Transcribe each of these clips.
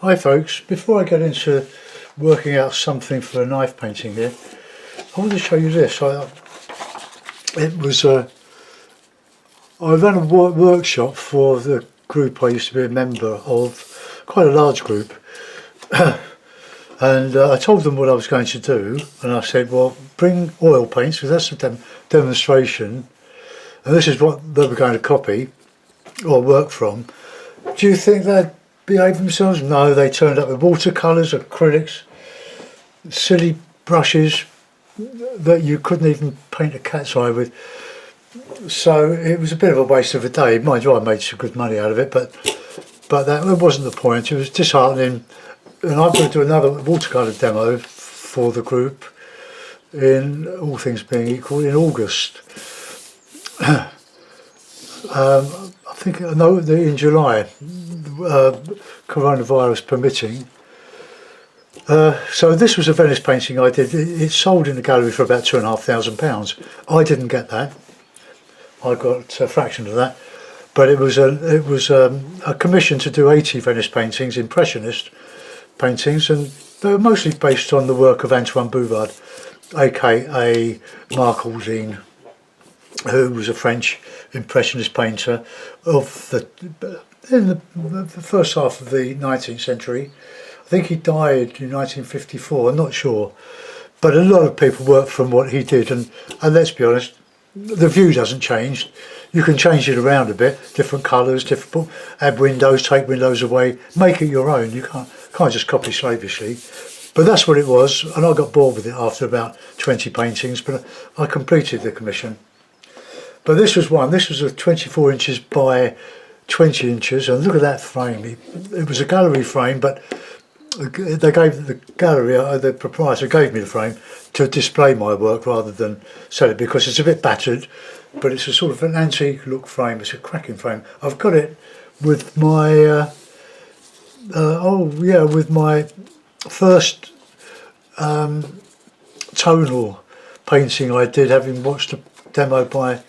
Hi folks, before I get into working out something for a knife painting here, I want to show you this. I ran a workshop for the group I used to be a member of, quite a large group, and I told them what I was going to do, and I said, well, bring oil paints, because that's a demonstration, and this is what they were going to copy or work from. Do you think they'd behave themselves? No, they turned up with watercolours, acrylics, silly brushes that you couldn't even paint a cat's eye with. So it was a bit of a waste of a day. Mind you, I made some good money out of it, but that wasn't the point. It was disheartening. And I'm going to do another watercolour demo for the group, in all things being equal, in August. I think I know that in July, coronavirus permitting. So this was a Venice painting I did. It sold in the gallery for about £2,500. I didn't get that. I got a fraction of that, but it was a commission to do 80 Venice paintings, impressionist paintings, and they were mostly based on the work of Antoine Bouvard, aka Marc Aldine, who was a French impressionist painter of in the first half of the 19th century. I think he died in 1954, I'm not sure, but a lot of people worked from what he did, and let's be honest, the view doesn't change. You can change it around a bit, different colours, add windows, take windows away, make it your own. You can't just copy slavishly. But that's what it was, and I got bored with it after about 20 paintings, but I completed the commission. But this was one. This was a 24 inches by 20 inches, and look at that frame. It was a gallery frame, but they gave the gallery, the proprietor gave me the frame to display my work rather than sell it, because it's a bit battered, but it's a sort of an antique look frame. It's a cracking frame. I've got it with my with my first tonal painting I did, having watched a demo by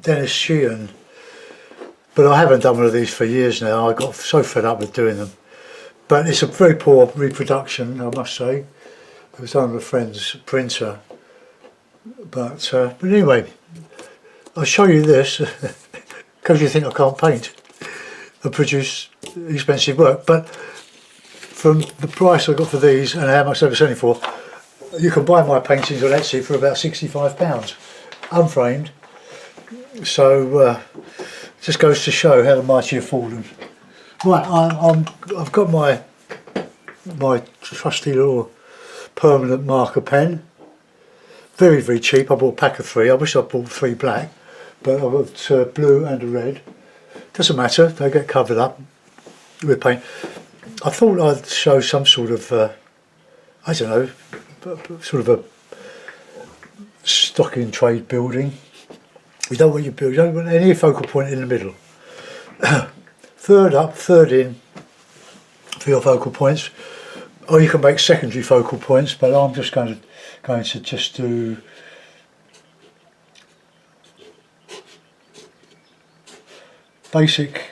Dennis Sheehan. But I haven't done one of these for years now. I got so fed up with doing them. But it's a very poor reproduction, I must say. It was done with a friend's printer. But anyway, I'll show you this because you think I can't paint and produce expensive work. But from the price I got for these and how much they were selling for, you can buy my paintings on Etsy for about £65, unframed. So just goes to show how the mighty have fallen. Right, I've got my trusty little permanent marker pen. Very, very cheap. I bought a pack of 3. I wish I bought 3 black, but I got blue and a red. Doesn't matter, they get covered up with paint. I thought I'd show some sort of, I don't know, sort of a stock in trade building. You don't want you don't want any focal point in the middle. Third up, third in for your focal points, or you can make secondary focal points. But I'm just going to just do basic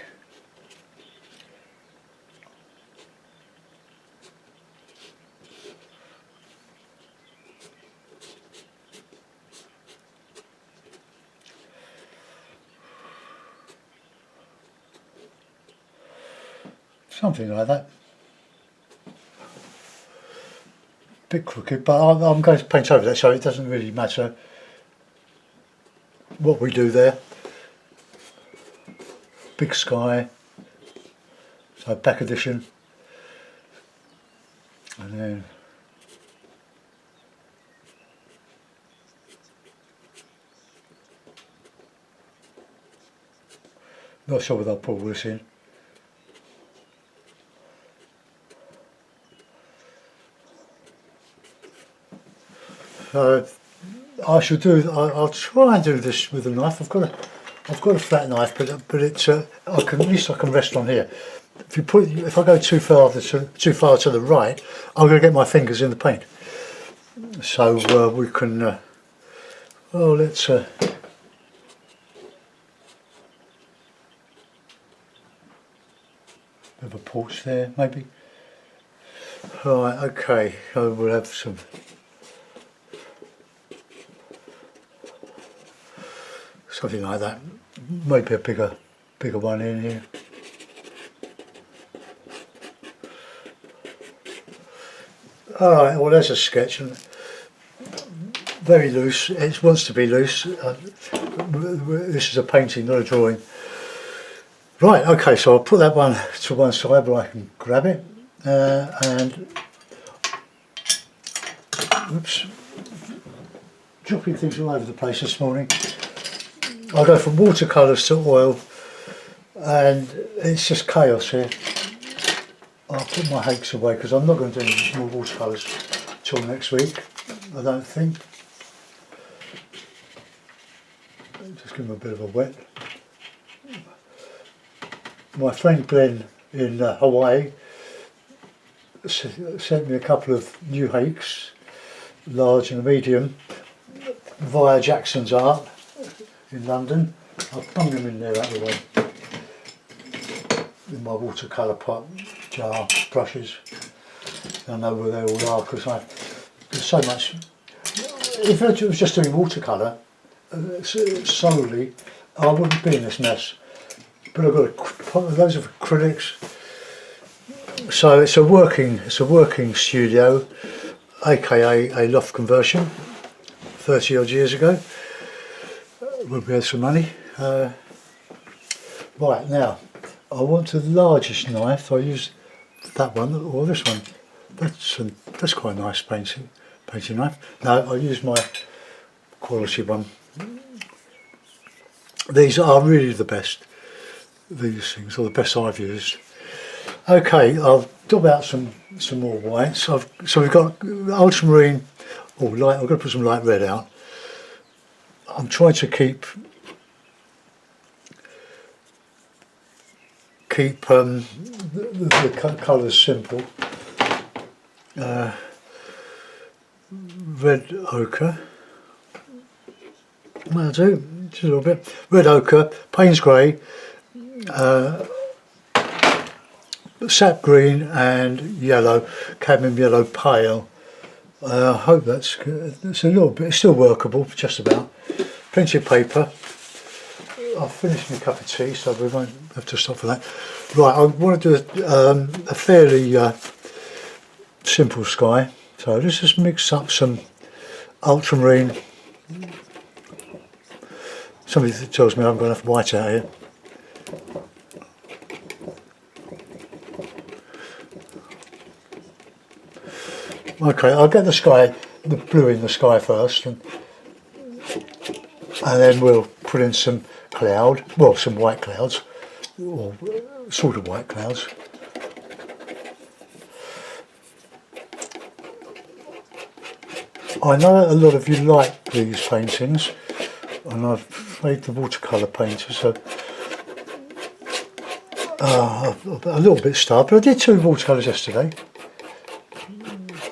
something like that. Bit crooked, but I'm going to paint over that, so it doesn't really matter what we do there. Big sky, so back edition, and then not sure whether I'll pull this in. I shall do. I'll try and do this with a knife. I've got a flat knife, but it's at least I can rest on here. If I go too far to the right, I'm going to get my fingers in the paint. So we can. Let's. Have a porch there, maybe. Right, okay, so we'll have some something like that. Maybe a bigger one in here. Alright, well there's a sketch, and very loose. It wants to be loose. This is a painting, not a drawing. Right, okay, so I'll put that one to one side where I can grab it. And oops, dropping things all over the place this morning. I go from watercolours to oil, and it's just chaos here. I'll put my hakes away because I'm not going to do any more watercolours till next week, I don't think. Just give them a bit of a wet. My friend Glenn in Hawaii sent me a couple of new hakes, large and medium, via Jackson's Art in London. I bung them in there out of the way in my watercolour pot, jar, brushes. I know where they all are because there's so much. If I was just doing watercolour solely, I wouldn't be in this mess. But I've got loads of acrylics. So it's a working studio, aka a loft conversion, 30 odd years ago. We'll be able some money. Right, now I want the largest knife. I use that one or this one. That's quite a nice painting knife. No, I use my quality one. These are really the best. These things are the best I've used. Okay, I'll dub out some more whites. So we've got ultramarine or light. I'm going to put some light red out. I'm trying to keep the colours simple. Red ochre. That'll do. Just a little bit. Red ochre, Payne's grey. Sap green and yellow, cadmium yellow pale. I hope that's good. It's a little bit, it's still workable, just about. Plenty of paper. I've finished my cup of tea, so we won't have to stop for that. Right, I want to do a fairly simple sky. So let's just mix up some ultramarine. Somebody tells me I'm going to have white out here. Okay, I'll get the blue in the sky first, and then we'll put in some cloud, well, some white clouds, or sort of white clouds. I know a lot of you like these paintings, and I've made the watercolour painter, so a little bit starved, but I did 2 watercolours yesterday.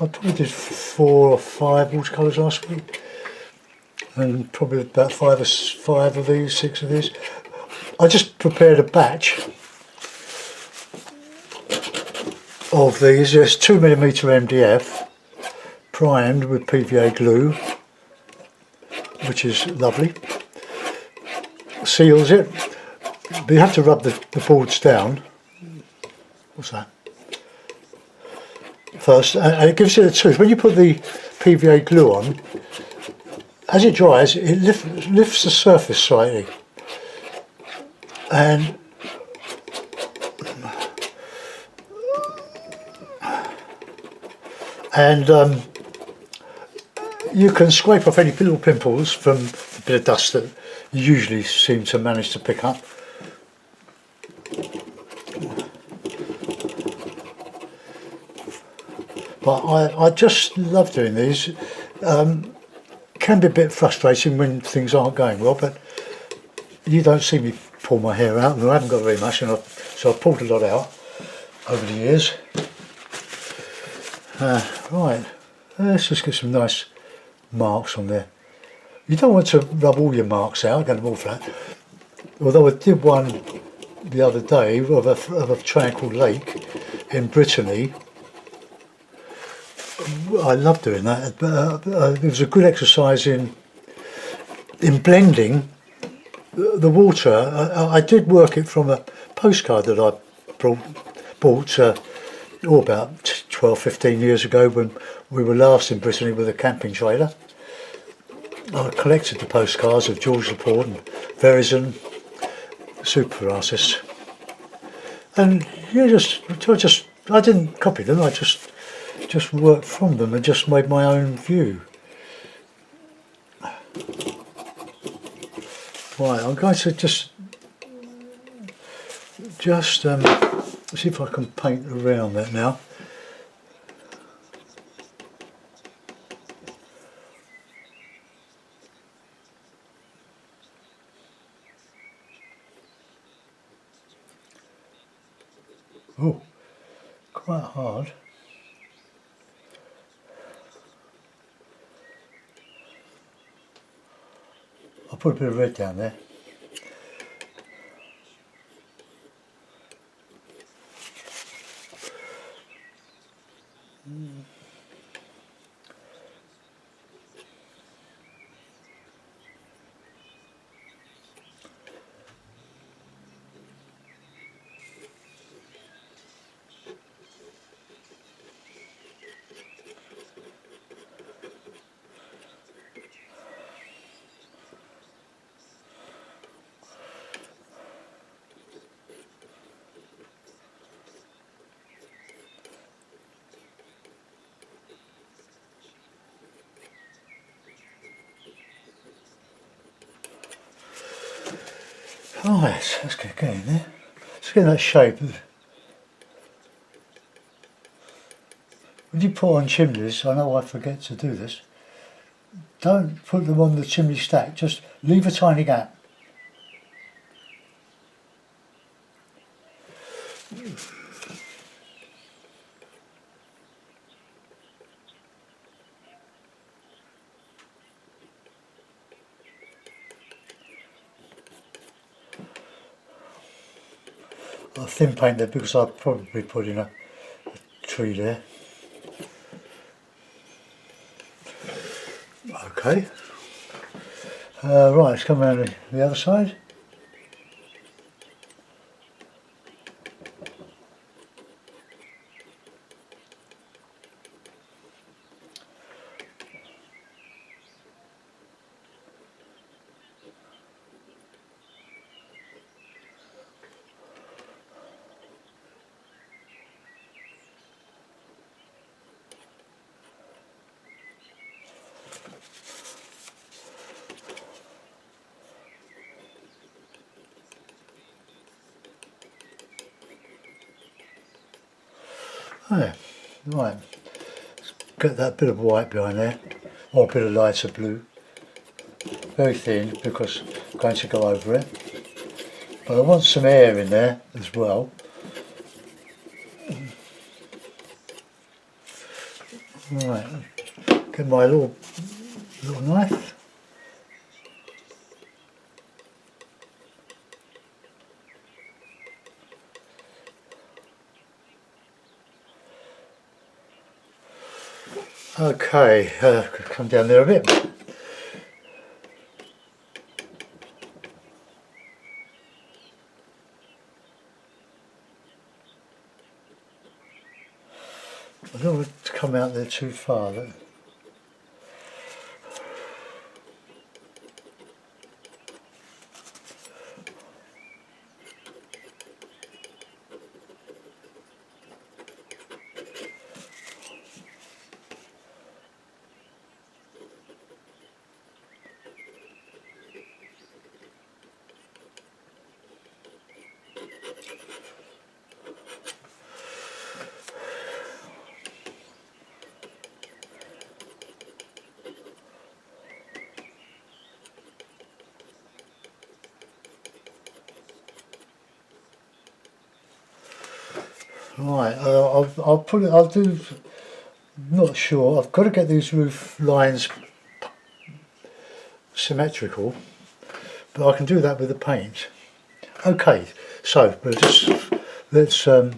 I probably did 4 or 5 watercolours last week, and probably about 5 of these, 6 of these. I just prepared a batch of these. There's 2mm MDF primed with PVA glue, which is lovely. Seals it, but you have to rub the boards down. What's that? First, and it gives it a tooth. When you put the PVA glue on, as it dries, it lifts the surface slightly, and you can scrape off any little pimples from the bit of dust that you usually seem to manage to pick up. But I just love doing these. Can be a bit frustrating when things aren't going well, but you don't see me pull my hair out, and I haven't got very much, so I've pulled a lot out over the years. Right, let's just get some nice marks on there. You don't want to rub all your marks out, get them all flat. Although I did one the other day of a tranquil lake in Brittany. I love doing that. It was a good exercise in blending the water. I did work it from a postcard that I bought about 12, 15 years ago when we were last in Brittany with a camping trailer. I collected the postcards of George Laporte and Verizon, super artists, and I didn't copy them. I just worked from them and just made my own view. Right, I'm going to just see if I can paint around that now. Oh, quite hard. I'll put a bit of red down there. Right, let's get going there. Let's get that shape. When you put on chimneys, I know I forget to do this, don't put them on the chimney stack, just leave a tiny gap. I'll thin paint that because I'll probably put in a tree there. Okay. Right, let's come around the other side. Oh, right, let's get that bit of white behind there, or a bit of lighter blue. Very thin because I'm going to go over it. But I want some air in there as well. Right, get my little knife. Okay, come down there a bit. I don't want to come out there too far. Right, I'll put it. I'll do. Not sure. I've got to get these roof lines symmetrical, but I can do that with the paint. Okay, So, but let's right,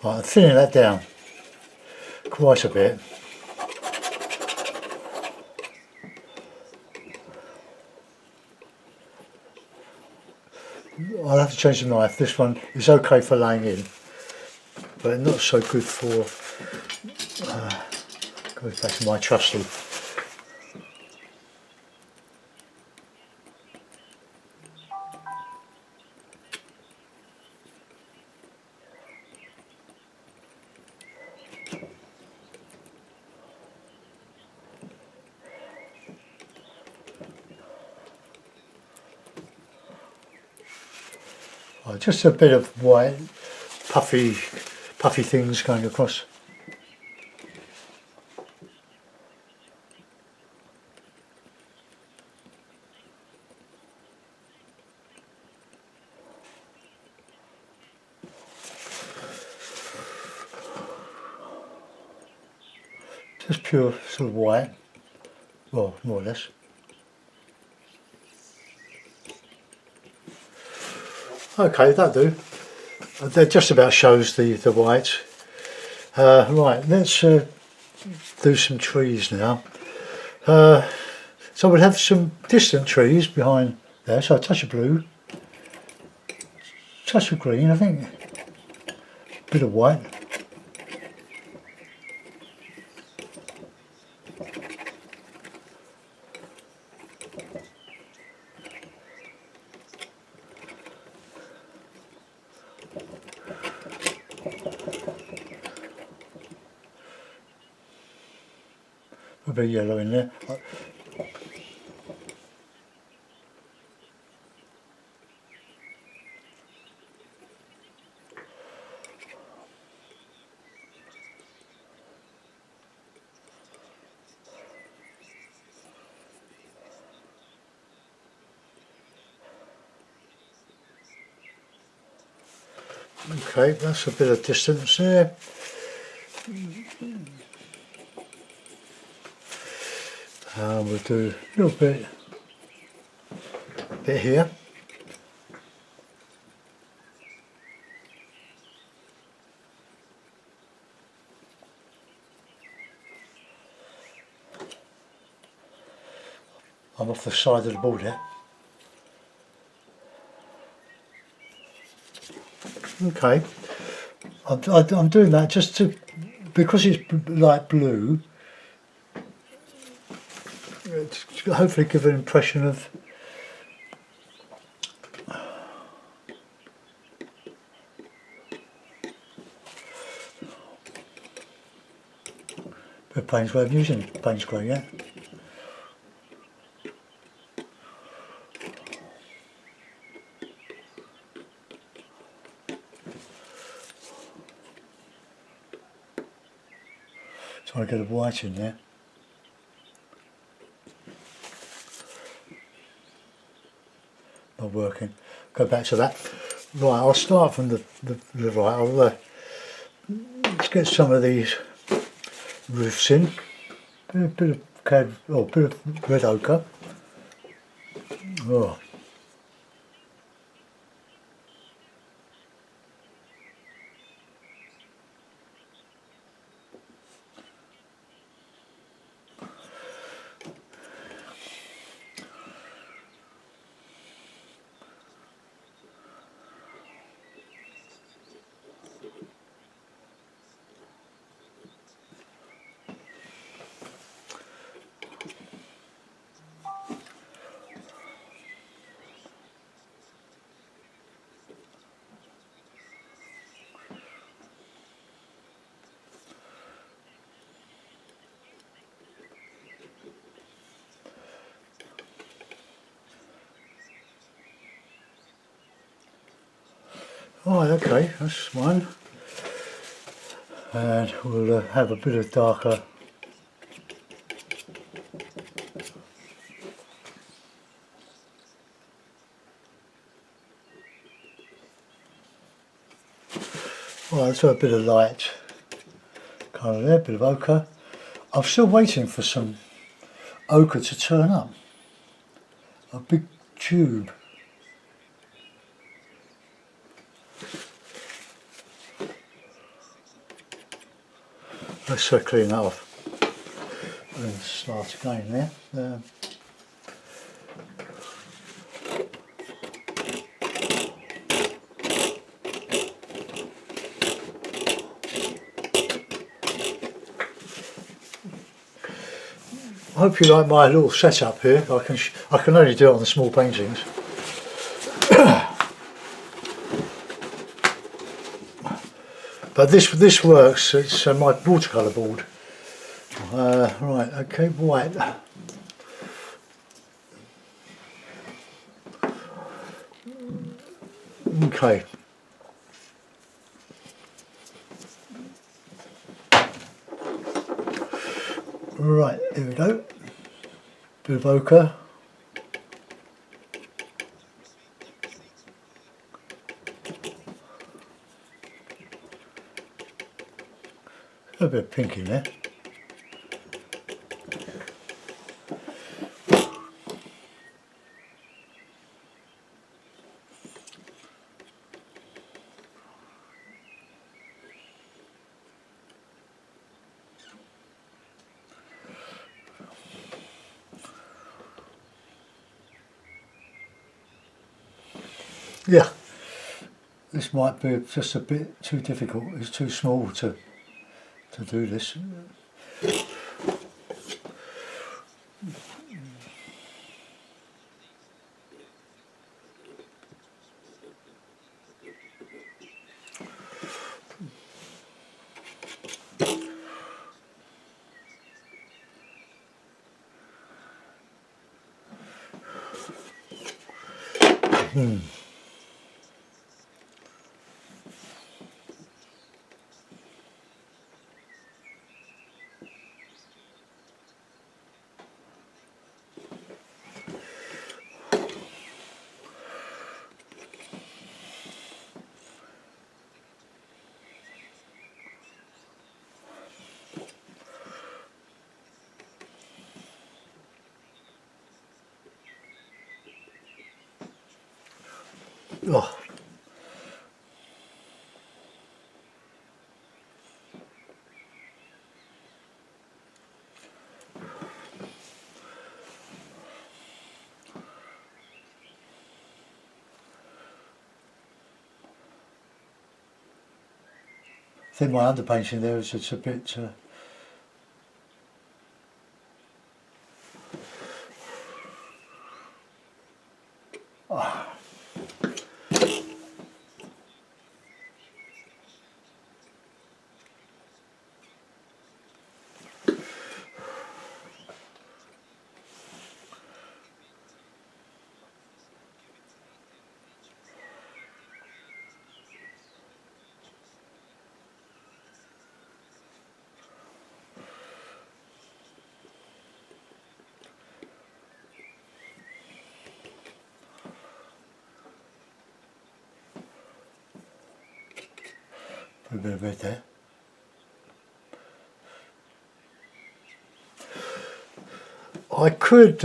I'm thinning that down quite a bit. I'll have to change the knife. This one is okay for laying in, but not so good for, goes back to my trusty. Just a bit of white, puffy things going across. Just pure sort of white, well, more or less. Okay, that'll do. That just about shows the white. Right, let's do some trees now. So we'll have some distant trees behind there, so a touch of blue, touch of green, I think, a bit of white. A bit of yellow in there. Okay, that's a bit of distance there. We'll do a little bit here. I'm off the side of the board here. Okay, I'm doing that just to, because it's light blue, to hopefully give an impression of the Payne's way of using Payne's grey, yeah. Trying to get a white in there. Not working. Go back to that. Right, I'll start from the right. Let's get some of these roofs in. Bit of red ochre. Oh. Right, okay, that's one. And we'll have a bit of darker. Right, let's have a bit of light colour there, bit of ochre. I'm still waiting for some ochre to turn up. A big tube. Let's clean that off and start again there. I hope you like my little setup here. I can only do it on the small paintings. But this works. It's my watercolour board. Right, okay, white. Okay. Right, here we go. Bit of ochre. A bit of pink in there. Yeah, this might be just a bit too difficult. It's too small to do this. Oh. I think my underpainting there is it's a bit a bit of red there. I could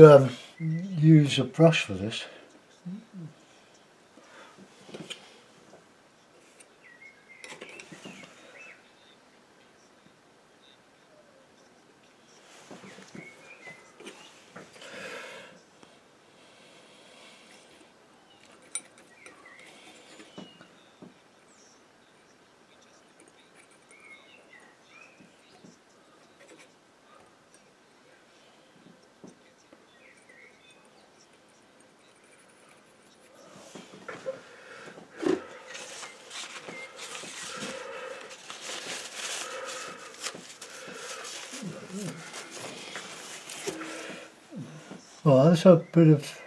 use a brush for this. Well, that's a bit of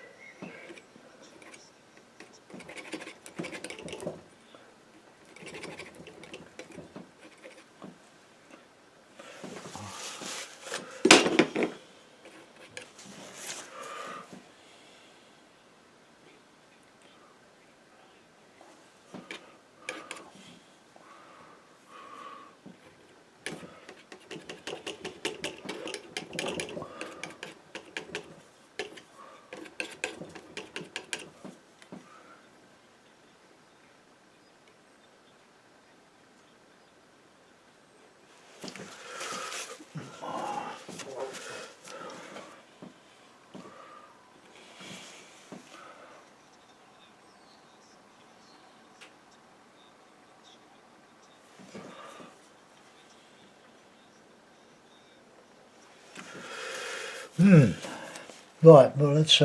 Right, well let's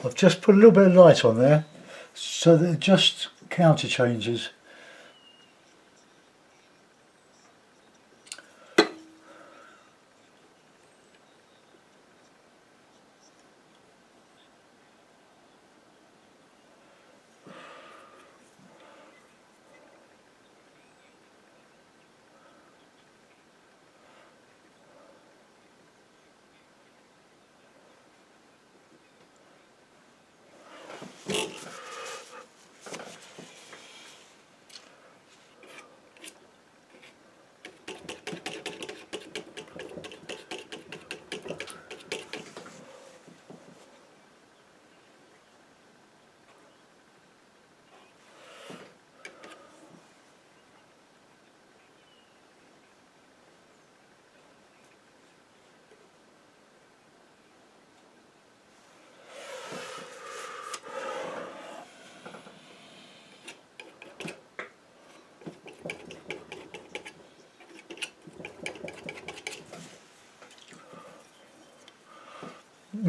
I've just put a little bit of light on there so that it just counter changes.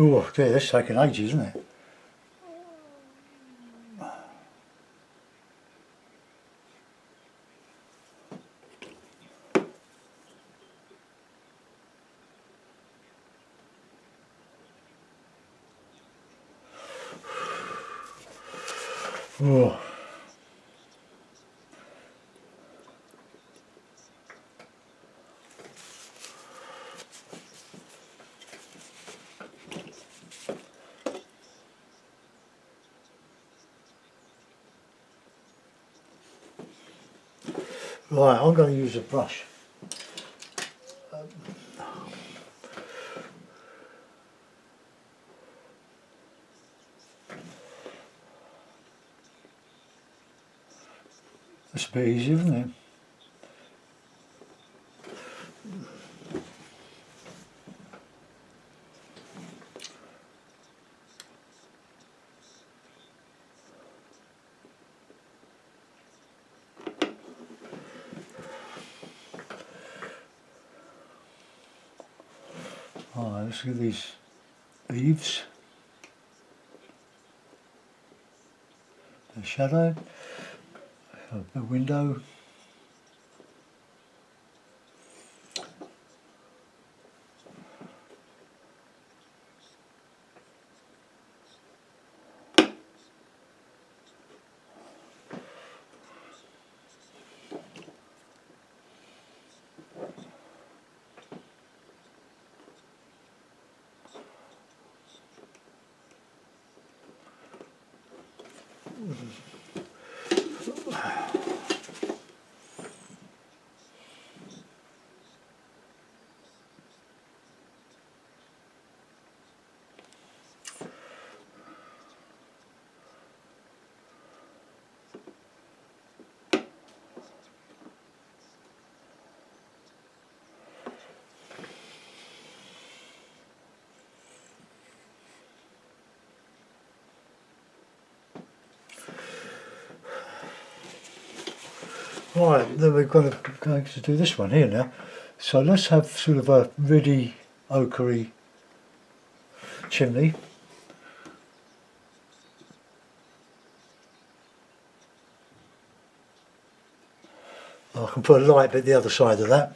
Oh dear, this is taking ages, isn't it? Oh. Right, I'm going to use a brush. That's a bit easier, isn't it? Alright, let's get these leaves, the shadow, the window. Right, then we're going to do this one here now. So let's have sort of a really ochre chimney. I can put a light bit the other side of that.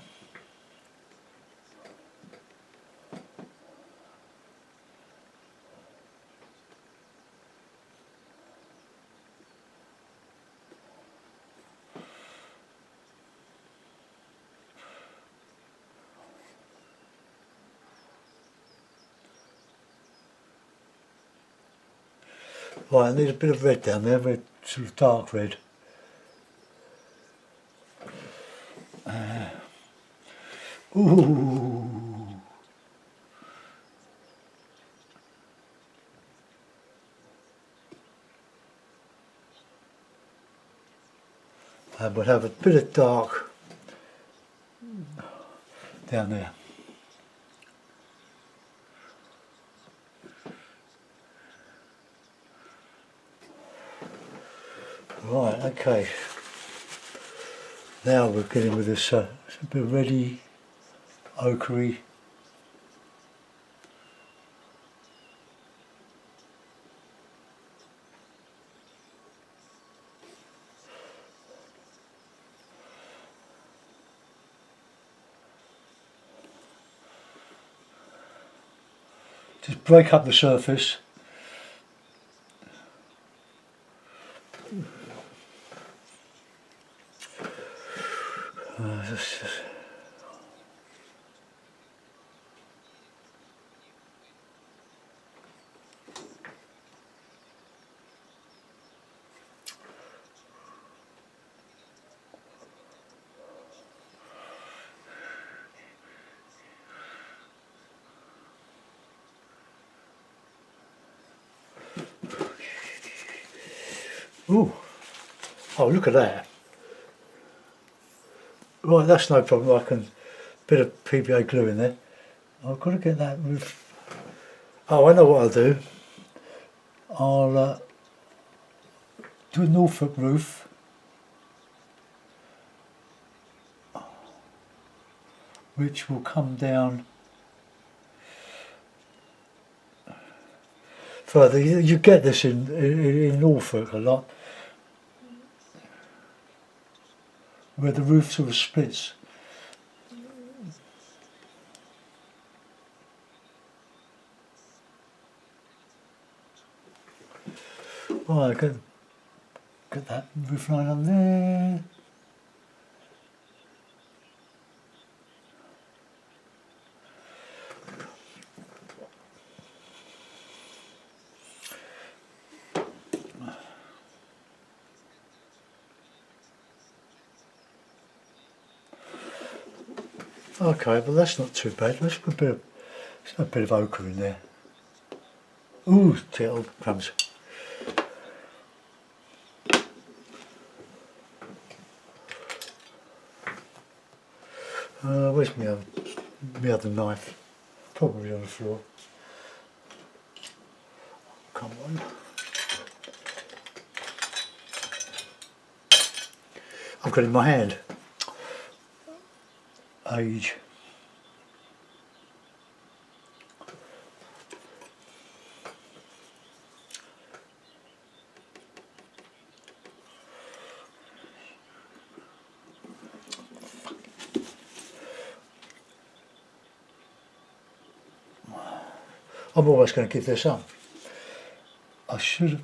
Right, I need a bit of red down there, red, sort of dark red. Ooh. and we'll have a bit of dark down there. Right, okay. Now we're getting with this a bit reddy, ochre-y. Just break up the surface. Ooh, oh look at that. Right, that's no problem. I can bit of PVA glue in there. I've got to get that roof. Oh, I know what I'll do. I'll do a Norfolk roof. Which will come down further. You get this in Norfolk a lot, where the roof sort of splits. Right, get that roof line on there. Okay, well that's not too bad. Let's put a bit of ochre in there. Ooh, oh crumbs. Where's my other knife? Probably on the floor. Come on. I've got it in my hand. Age. I'm always going to give this up. I should have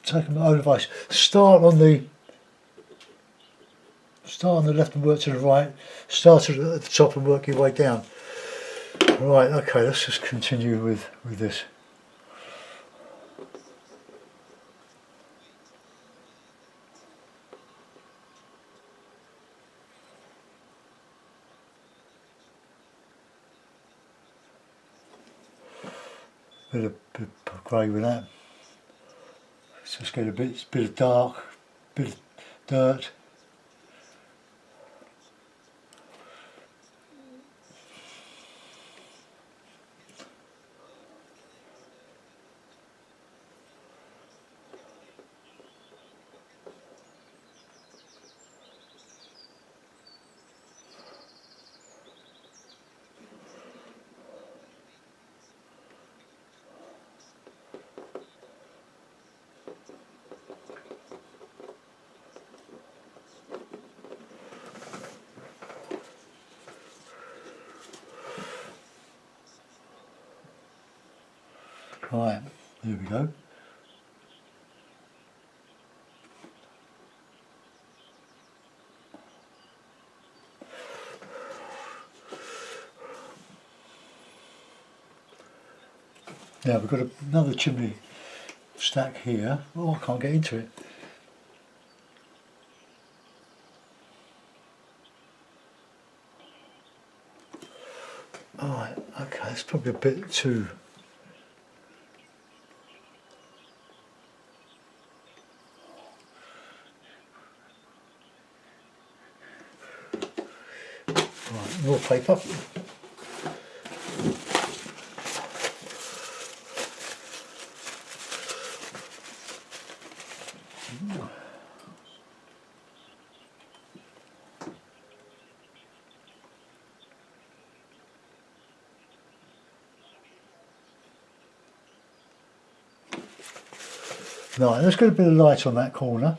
taken my own advice. Start on the left and work to the right. Start at the top and work your way down. Right, okay, let's just continue with this. Bit of grey with that. Let's just get a bit of dark, bit of dirt. Right, there we go. Now we've got another chimney stack here. Oh, I can't get into it. Alright, okay, that's probably a bit too... more paper. Right, let's get a bit of light on that corner.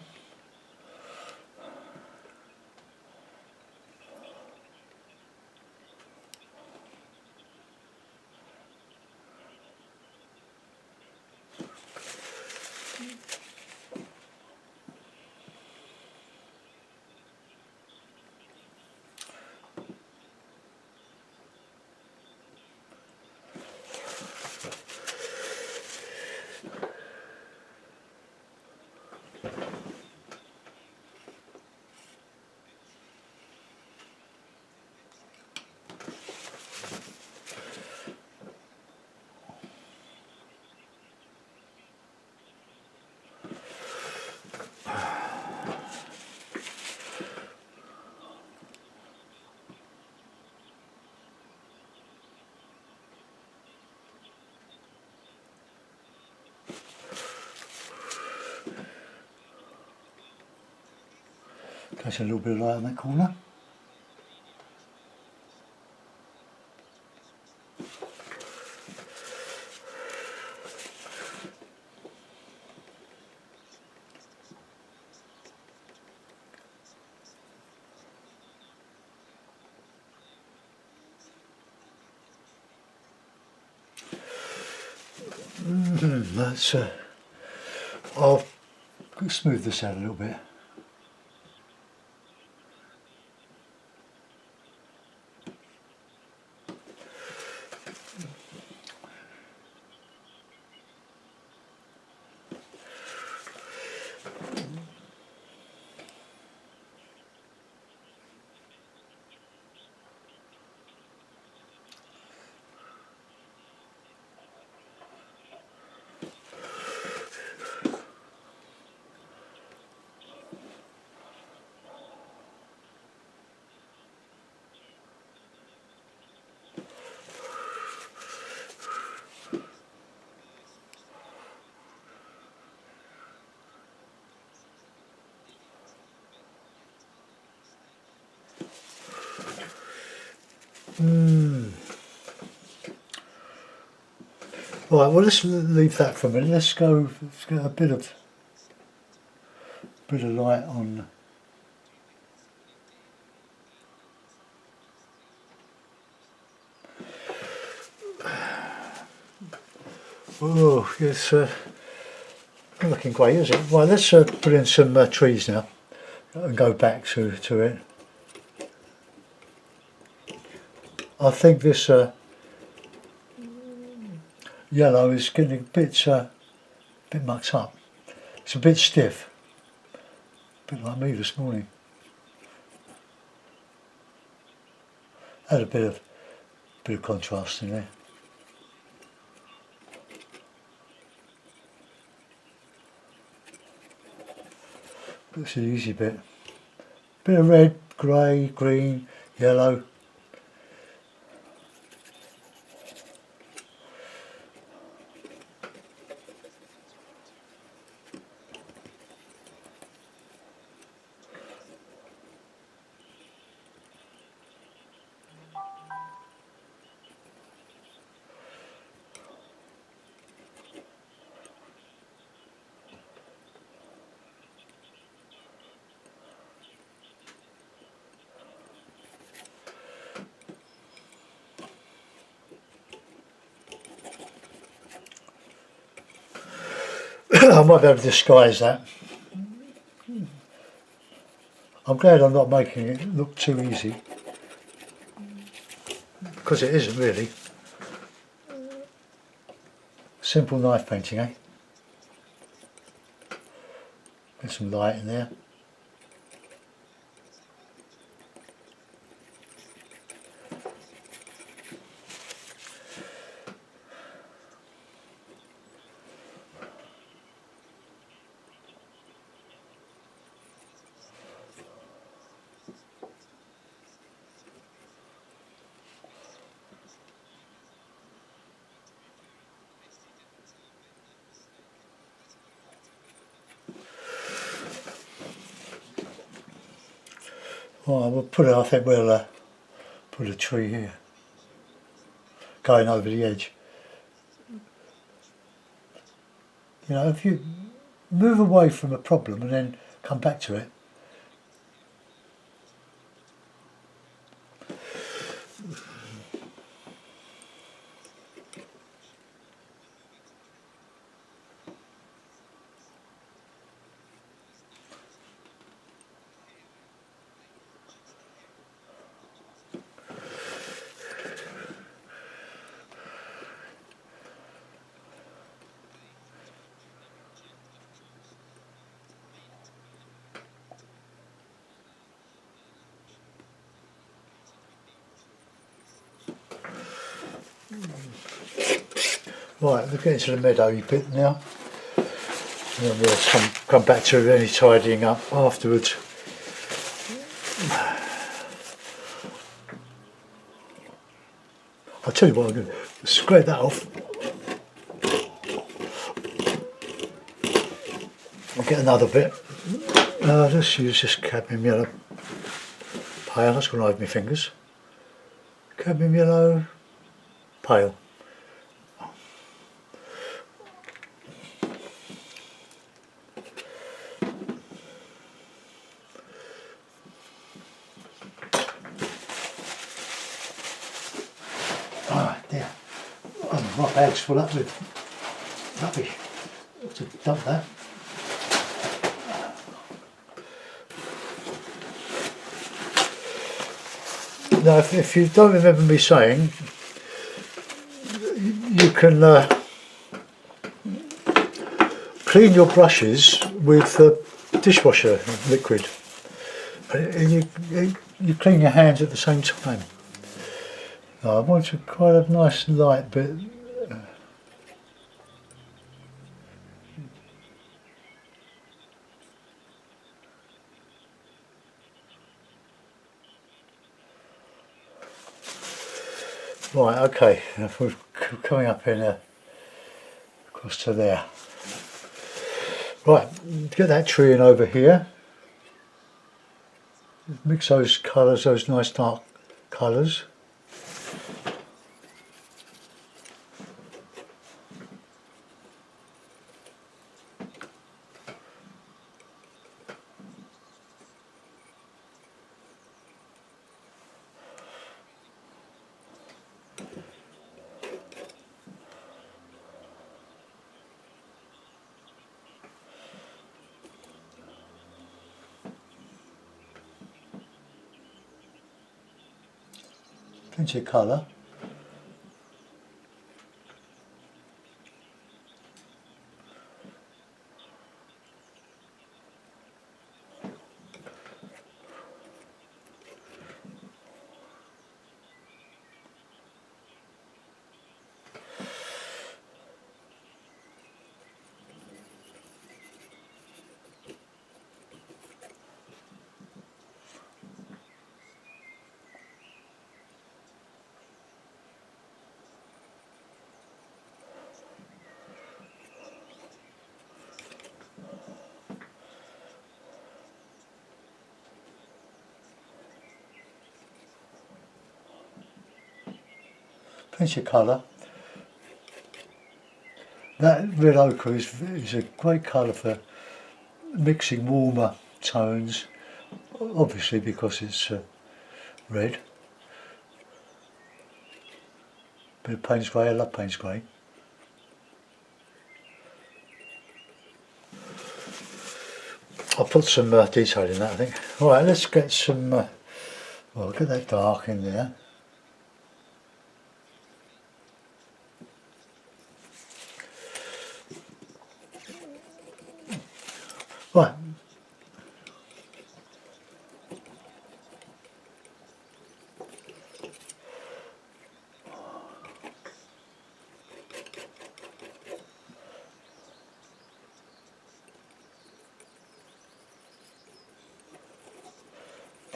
Catch a little bit of light on that corner. That's I'll smooth this out a little bit. Right, well let's leave that for a minute. Let's get a bit of light on. Oh, it's not looking great, is it? Right, let's put in some trees now and go back to it. I think this yellow is getting a bit mucked up. It's a bit stiff, a bit like me this morning. Add a bit of contrast in there. That's the easy bit. Bit of red, grey, green, yellow. I might be able to disguise that. I'm glad I'm not making it look too easy, because it isn't really. Simple knife painting, eh? Get some light in there. Well, we'll put it. I think we'll put a tree here, going over the edge. You know, if you move away from a problem and then come back to it. Right, we're getting to the meadowy bit now. And then we'll come back to any tidying up afterwards. I'll tell you what I'm going to do. Scrape that off. I'll get another bit. Let's use this cadmium yellow pale. That's going to hide my fingers. Cadmium yellow pale. My bag's full up with rubbish. I have to dump that. Now, if you don't remember me saying, you can clean your brushes with dishwasher liquid, and you clean your hands at the same time. Now, I want quite a nice light bit. Right, okay, we're coming up in across to there. Right, get that tree in over here. Mix those colours, those nice dark colours. Plenty of colour. Plenty of colour. That red ochre is a great colour for mixing warmer tones, obviously because it's red. Bit of Payne's grey, I love Payne's grey. I'll put some detail in that, I think. Alright, let's get some, well, get that dark in there. Right.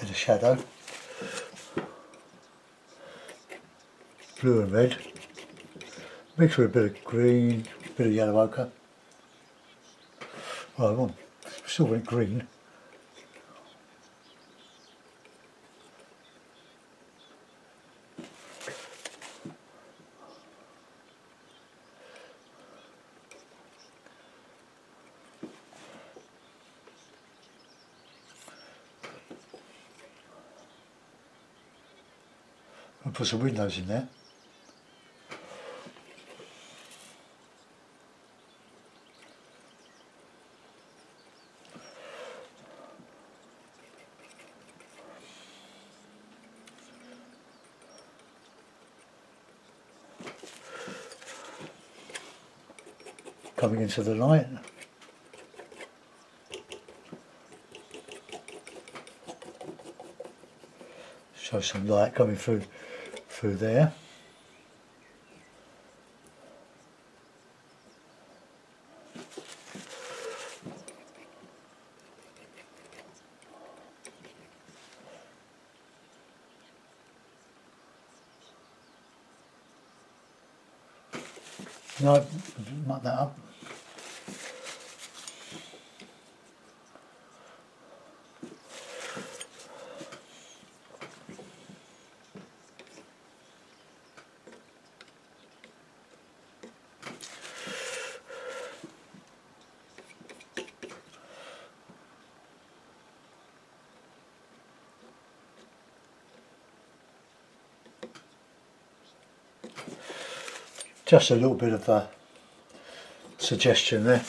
Bit of shadow. Blue and red. Mixed with a bit of green, a bit of yellow ochre. Right, I still want green. put some windows in there. Coming into the light. Show some light coming through there. No, muck that up. Just a little bit of a suggestion there.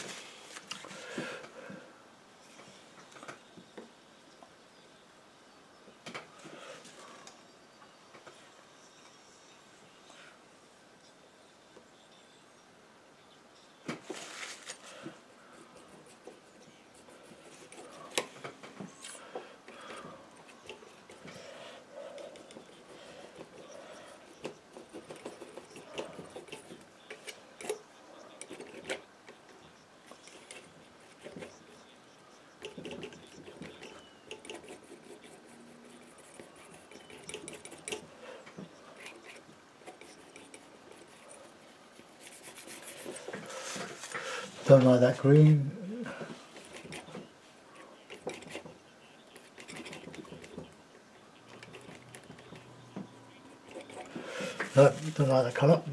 Don't like that green. No, don't like that colour.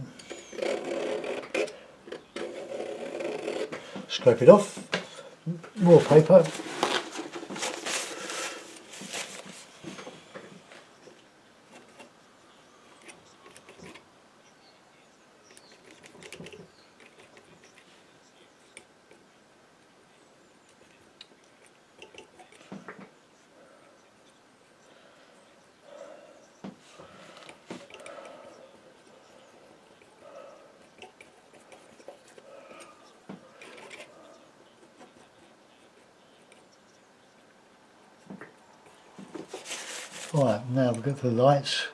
Scrape it off. More paper. Right, now we've got the lights.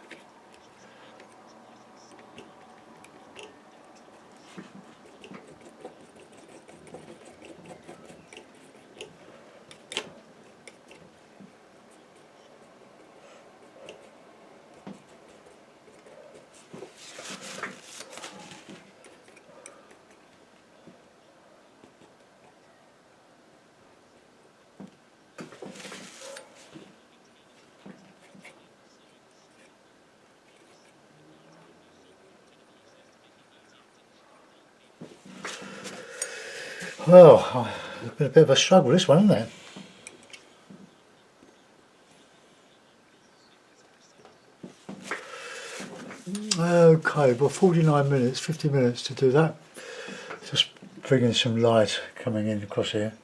Well, it's been a bit of a struggle this one, isn't it? Okay, well 49 minutes, 50 minutes to do that. Just bringing some light coming in across here.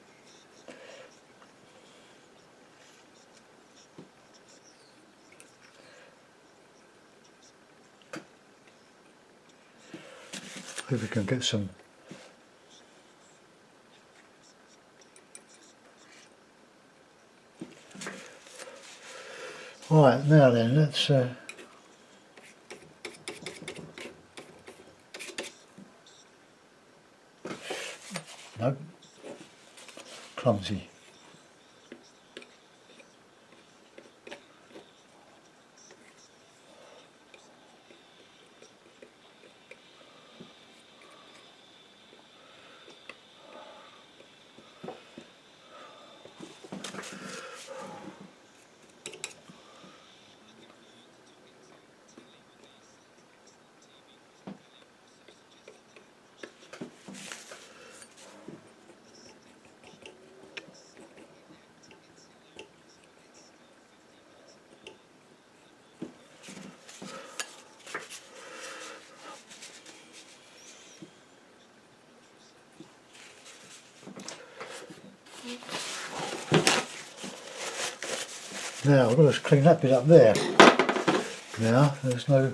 Hope we can get some. Right, now then, let's no, clumsy. Now I've got to clean that bit up there. Now there's no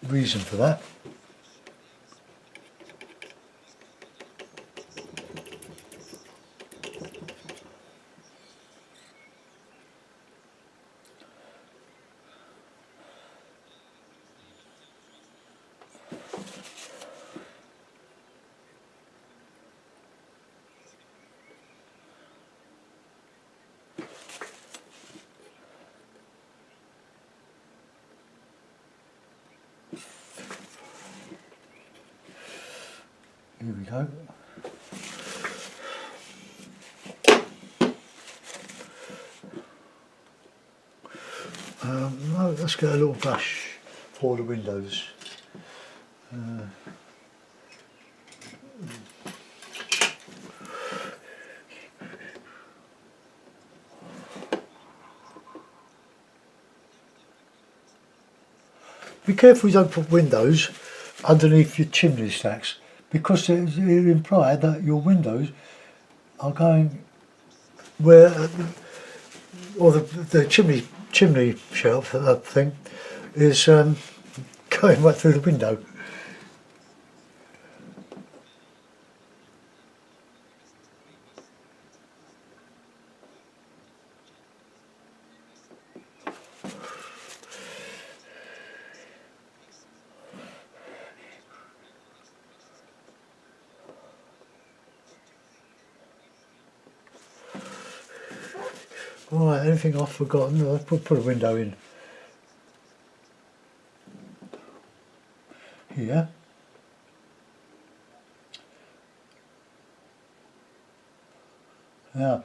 reason for that. Here we go. No, let's get a little brush for the windows. Be careful you don't put windows underneath your chimney stacks, because it implies that your windows are going where, or the chimney shelf thing is going right through the window. Right, anything I've forgotten? I'll put a window in here. Now,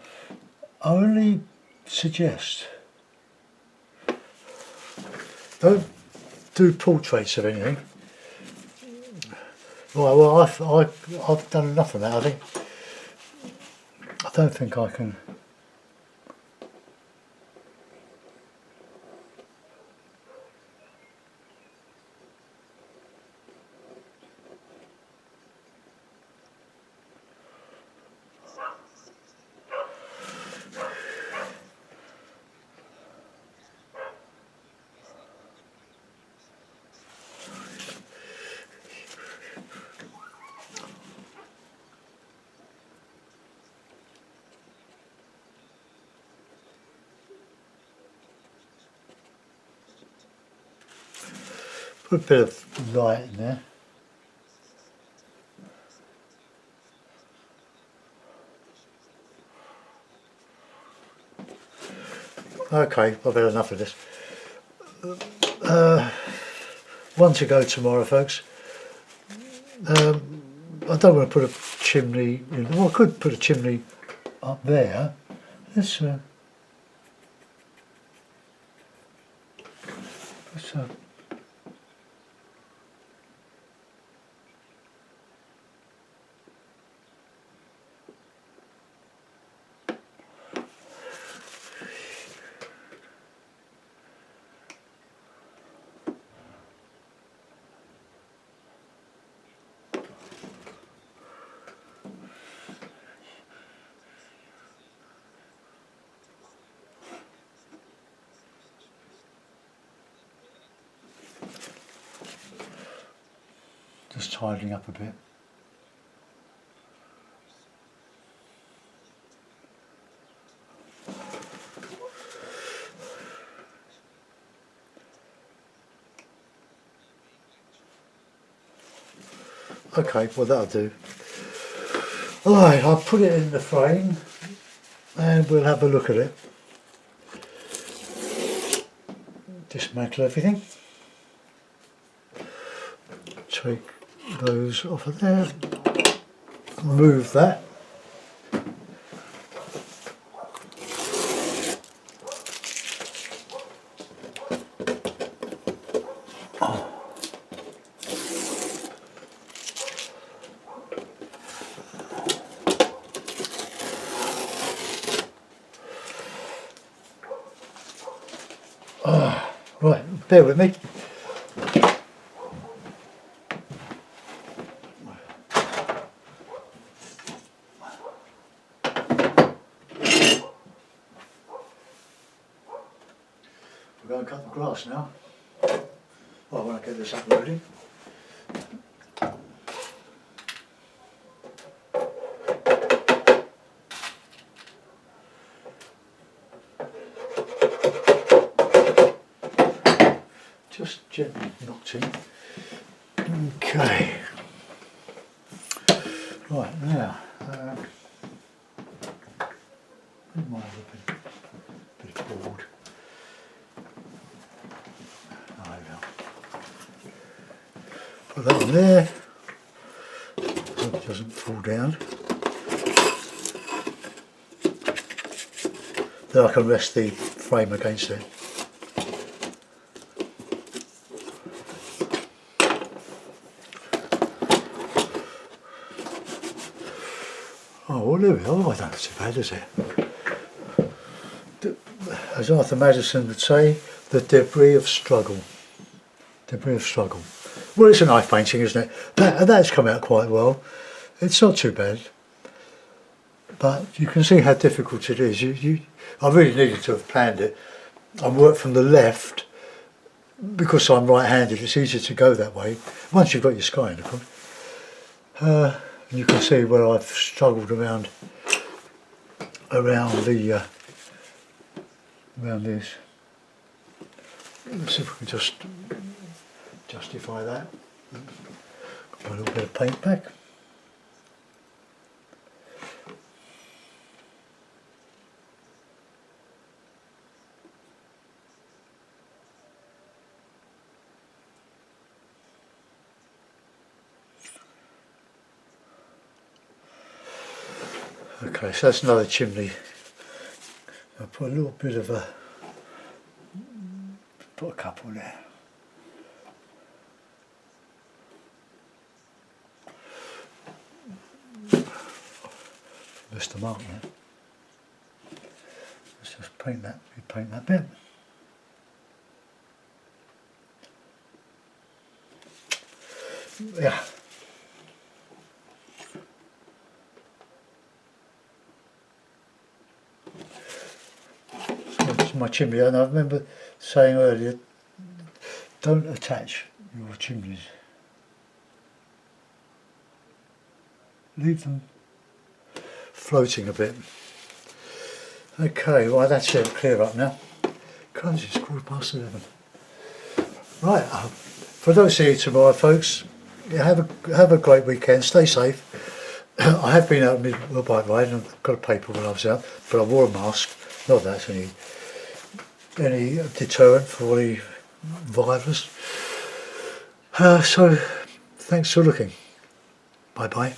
I only suggest don't do portraits of anything. Right, well, I've done enough of that. I don't think I can. Put a bit of light in there. Okay, I've had enough of this. One to go tomorrow, folks. I don't want to put a chimney in. Well, I could put a chimney up there. Let's just tidying up a bit. Okay, well that'll do. Alright, I'll put it in the frame and we'll have a look at it. Dismantle everything. Take those off of there. Remove that. Right, bear with me. We're going to cut the grass now. Well, when I get this uploading. Just gently knocked in. Okay. Right, now, I might have a bit of board. There we go. Put that on there, so it doesn't fall down. Then I can rest the frame against it. Oh, well, there we are. Oh, I don't look too bad, is it? As Arthur Madison would say, the debris of struggle. Debris of struggle. Well, it's a knife painting, isn't it? That's come out quite well. It's not too bad. But you can see how difficult it is. I really needed to have planned it. I work from the left because I'm right-handed. It's easier to go that way once you've got your sky in, of course. And you can see where I've struggled around the around this. Let's see if we can just justify that. Got a little bit of paint back. Okay, so that's another chimney. I'll put a little bit of put a couple there. Missed the mark there. Let's just paint that bit. Yeah. My chimney, and I remember saying earlier, don't attach your chimneys. Leave them floating a bit. Okay, well that's it, clear up now. Guys, it's 11:15. Right, for those see you tomorrow, folks, have a great weekend, stay safe. I have been out on my bike ride and I've got a paper when I was out, but I wore a mask. Not that that's any deterrent for the virus. So thanks for looking. Bye bye.